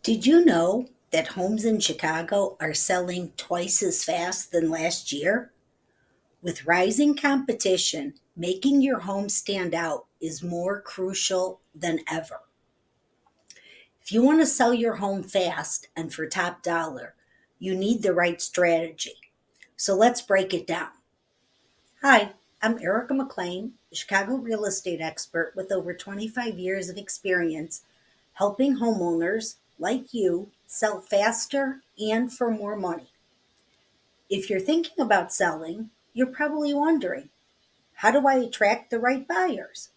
Did you know that homes in Chicago are selling twice as fast than last year? With rising competition, making your home stand out is more crucial than ever. If you want to sell your home fast and for top dollar, you need the right strategy. So let's break it down. Hi, I'm Erica McClain, a Chicago real estate expert with over 25 years of experience helping homeowners like you sell faster and for more money. If you're thinking about selling, you're probably wondering, how do I attract the right buyers?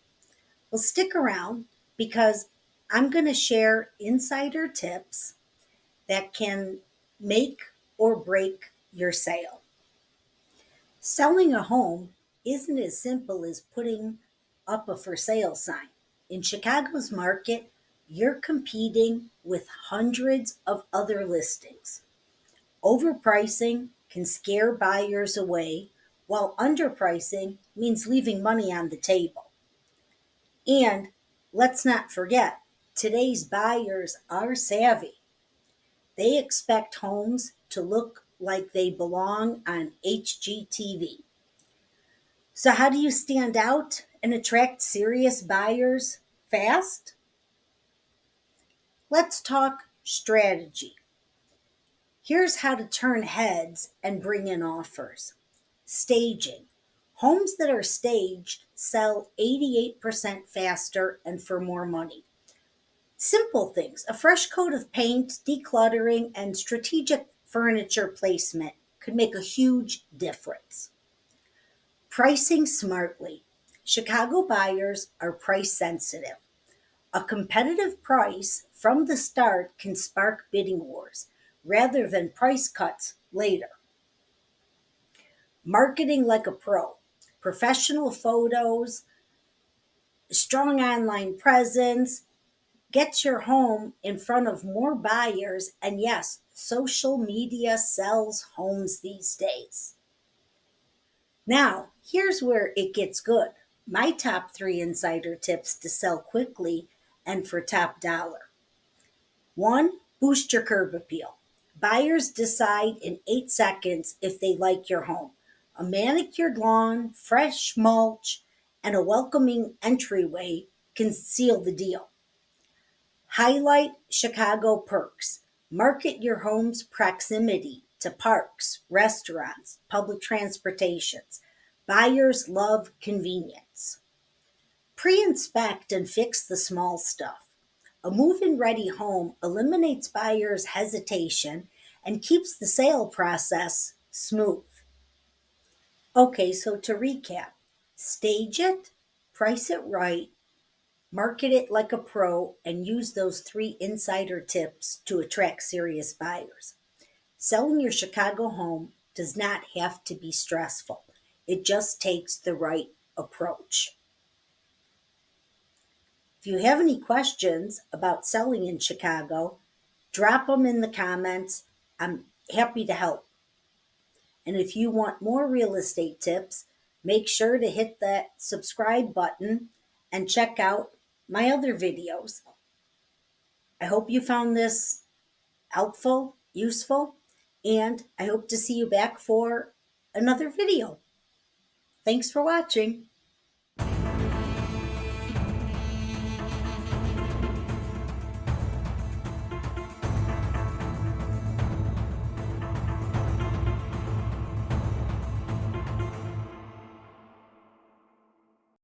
Well, stick around because I'm going to share insider tips that can make or break your sale. Selling a home isn't as simple as putting up a for sale sign. In Chicago's market, you're competing with hundreds of other listings. Overpricing can scare buyers away, while underpricing means leaving money on the table. And let's not forget, today's buyers are savvy. They expect homes to look like they belong on HGTV. So, how do you stand out and attract serious buyers fast? Let's talk strategy. Here's how to turn heads and bring in offers. Staging. Homes that are staged sell 88% faster and for more money. Simple things: a fresh coat of paint, decluttering, and strategic furniture placement could make a huge difference. Pricing smartly. Chicago buyers are price sensitive. A competitive price from the start can spark bidding wars rather than price cuts later. Marketing like a pro. Professional photos, strong online presence, get your home in front of more buyers. And yes, social media sells homes these days. Now, here's where it gets good. My top three insider tips to sell quickly and for top dollar. One, boost your curb appeal. Buyers decide in 8 seconds if they like your home. A manicured lawn, fresh mulch, and a welcoming entryway can seal the deal. Highlight Chicago perks. Market your home's proximity to parks, restaurants, public transportations. Buyers love convenience. Pre inspect and fix the small stuff. A move in ready home eliminates buyers' hesitation and keeps the sale process smooth. Okay, so to recap, stage it, price it right, market it like a pro, and use those three insider tips to attract serious buyers. Selling your Chicago home does not have to be stressful, it just takes the right approach. If you have any questions about selling in Chicago, drop them in the comments. I'm happy to help. And if you want more real estate tips, make sure to hit that subscribe button and check out my other videos. I hope you found this helpful, useful, and I hope to see you back for another video. Thanks for watching.